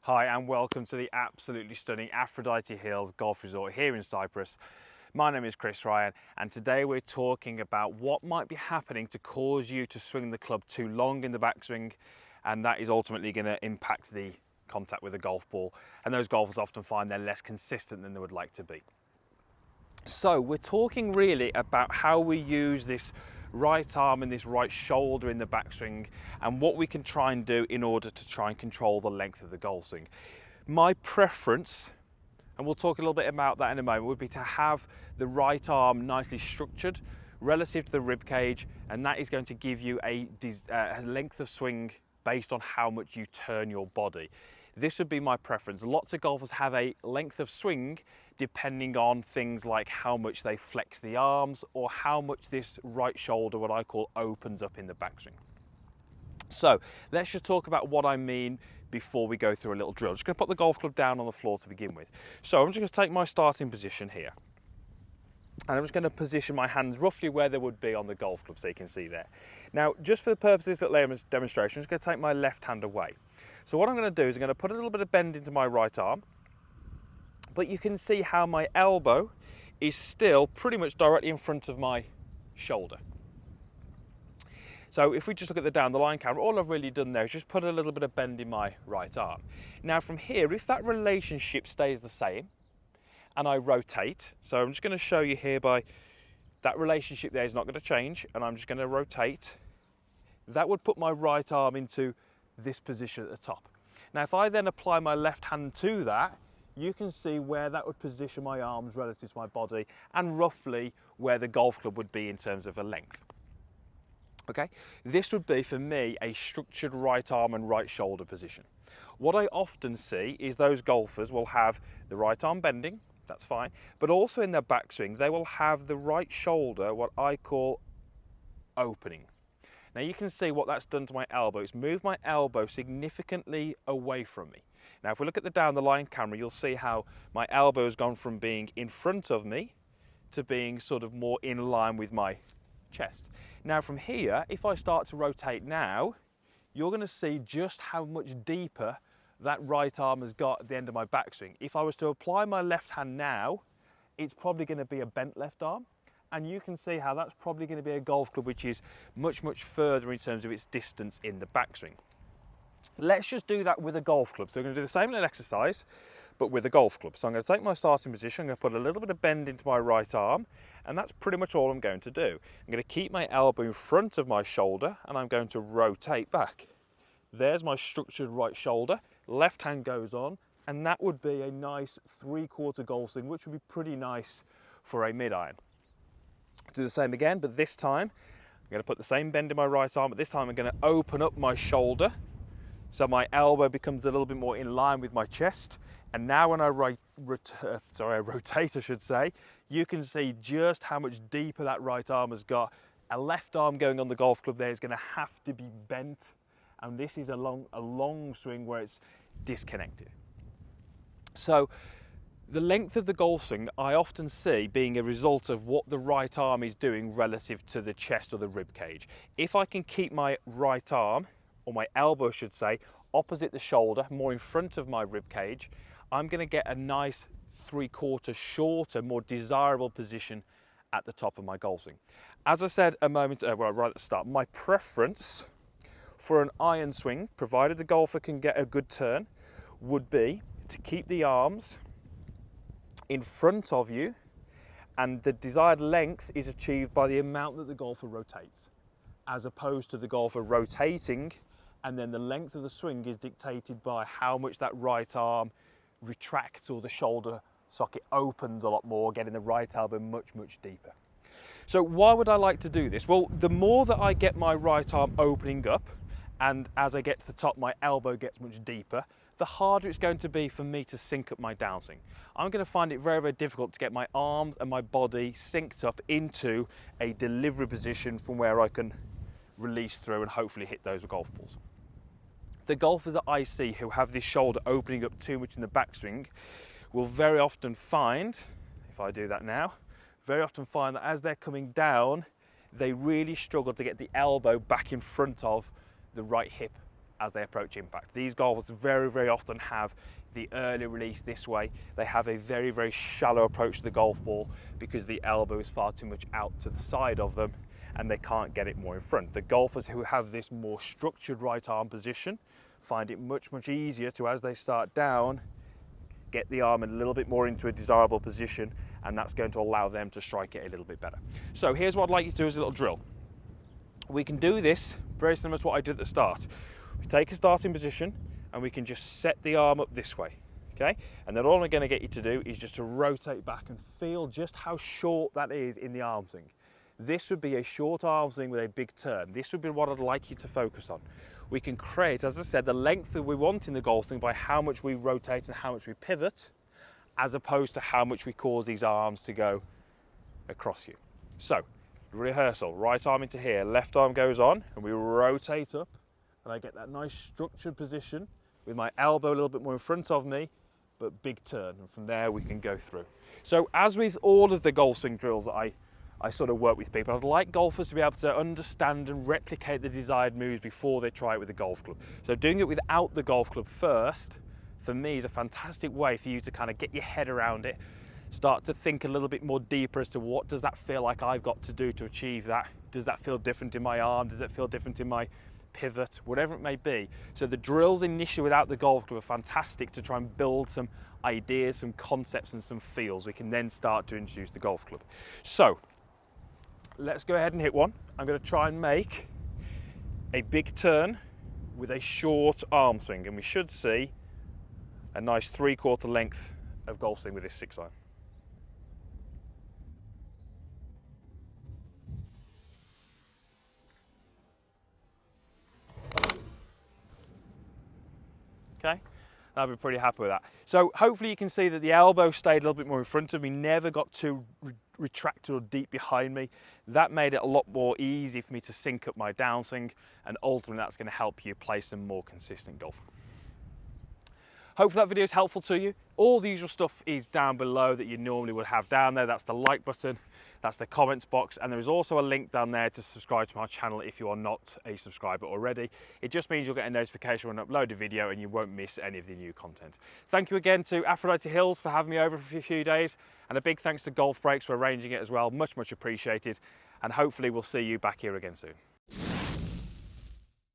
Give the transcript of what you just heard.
Hi and welcome to the absolutely stunning Aphrodite Hills Golf Resort here in Cyprus. My name is Chris Ryan and today we're talking about what might be happening to cause you to swing the club too long in the backswing, and that is ultimately going to impact the contact with the golf ball, and those golfers often find they're less consistent than they would like to be. So we're talking really about how we use this right arm and this right shoulder in the backswing and what we can try and do in order to try and control the length of the golf swing. My preference, and we'll talk a little bit about that in a moment, would be to have the right arm nicely structured relative to the rib cage, and that is going to give you a length of swing based on how much you turn your body. This would be my preference. Lots of golfers have a length of swing depending on things like how much they flex the arms or how much this right shoulder, what I call, opens up in the backswing. So let's just talk about what I mean before we go through a little drill. I'm just going to put the golf club down on the floor to begin with. So I'm just going to take my starting position here, and I'm just going to position my hands roughly where they would be on the golf club, so you can see there. Now, just for the purpose of this little demonstration, I'm just going to take my left hand away. So what I'm going to do is I'm going to put a little bit of bend into my right arm, but you can see how my elbow is still pretty much directly in front of my shoulder. So if we just look at the down the line camera, all I've really done there is just put a little bit of bend in my right arm. Now from here, if that relationship stays the same and I rotate, so I'm just going to show you here by that relationship there is not going to change, and I'm just going to rotate, that would put my right arm into this position at the top. Now if I then apply my left hand to that, you can see where that would position my arms relative to my body and roughly where the golf club would be in terms of a length. Okay, this would be for me a structured right arm and right shoulder position. What I often see is those golfers will have the right arm bending, that's fine, but also in their backswing they will have the right shoulder, what I call, opening. Now you can see what that's done to my elbow. It's moved my elbow significantly away from me. Now if we look at the down the line camera, you'll see how my elbow has gone from being in front of me to being sort of more in line with my chest. Now from here, if I start to rotate now, you're going to see just how much deeper that right arm has got at the end of my backswing. If I was to apply my left hand now, it's probably going to be a bent left arm. And you can see how that's probably going to be a golf club which is much further in terms of its distance in the backswing. Let's just do that with a golf club. So we're going to do the same little exercise, but with a golf club. So I'm going to take my starting position, I'm going to put a little bit of bend into my right arm, and that's pretty much all I'm going to do. I'm going to keep my elbow in front of my shoulder, and I'm going to rotate back. There's my structured right shoulder, left hand goes on, and that would be a nice 3/4 golf swing, which would be pretty nice for a mid-iron. Do the same again, but this time I'm going to put the same bend in my right arm, but this time I'm going to open up my shoulder so my elbow becomes a little bit more in line with my chest. And now when I rotate, I should say, you can see just how much deeper that right arm has got. A left arm going on the golf club there is going to have to be bent, and this is a long swing where it's disconnected. So the length of the golf swing I often see being a result of what the right arm is doing relative to the chest or the rib cage. If I can keep my right arm, or my elbow should say, opposite the shoulder, more in front of my rib cage, I'm going to get a nice 3/4 shorter, more desirable position at the top of my golf swing. As I said a moment ago, right at the start, my preference for an iron swing, provided the golfer can get a good turn, would be to keep the arms in front of you, and the desired length is achieved by the amount that the golfer rotates, as opposed to the golfer rotating and then the length of the swing is dictated by how much that right arm retracts or the shoulder socket opens a lot more, getting the right elbow much deeper. So why would I like to do this? Well, the more that I get my right arm opening up, and as I get to the top my elbow gets much deeper, the harder it's going to be for me to sync up my downswing. I'm going to find it very difficult to get my arms and my body synced up into a delivery position from where I can release through and hopefully hit those golf balls. The golfers that I see who have this shoulder opening up too much in the backswing will very often find, if I do that now, very often find that as they're coming down, they really struggle to get the elbow back in front of the right hip as they approach impact. These golfers very, very often have the early release this way. They have a very, very shallow approach to the golf ball because the elbow is far too much out to the side of them and they can't get it more in front. The golfers who have this more structured right arm position find it much, much easier to, as they start down, get the arm a little bit more into a desirable position, and that's going to allow them to strike it a little bit better. So here's what I'd like you to do as a little drill. We can do this very similar to what I did at the start. We take a starting position and we can just set the arm up this way, okay? And then all I'm going to get you to do is just to rotate back and feel just how short that is in the arm swing. This would be a short arm swing with a big turn. This would be what I'd like you to focus on. We can create, as I said, the length that we want in the golf swing by how much we rotate and how much we pivot, as opposed to how much we cause these arms to go across you. So, rehearsal, right arm into here, left arm goes on, and we rotate up, and I get that nice structured position with my elbow a little bit more in front of me, but big turn, and from there we can go through. So as with all of the golf swing drills that I sort of work with people, I'd like golfers to be able to understand and replicate the desired moves before they try it with a golf club. So doing it without the golf club first, for me, is a fantastic way for you to kind of get your head around it, start to think a little bit more deeper as to what does that feel like I've got to do to achieve that? Does that feel different in my arm? Does it feel different in my pivot? Whatever it may be. So the drills initially without the golf club are fantastic to try and build some ideas, some concepts and some feels. We can then start to introduce the golf club. So let's go ahead and hit one. I'm going to try and make a big turn with a short arm swing, and we should see a nice 3/4 length of golf swing with this 6-iron. Okay, I'll be pretty happy with that. So hopefully you can see that the elbow stayed a little bit more in front of me, never got too retracted or deep behind me. That made it a lot more easy for me to sync up my downswing, and ultimately that's going to help you play some more consistent golf. Hopefully that video is helpful to you. All the usual stuff is down below that you normally would have down there. That's the like button, that's the comments box, and there is also a link down there to subscribe to my channel if you are not a subscriber already. It just means you'll get a notification when I upload a video and you won't miss any of the new content. Thank you again to Aphrodite Hills for having me over for a few days, and a big thanks to Golf Breaks for arranging it as well. Much, much appreciated, and hopefully we'll see you back here again soon.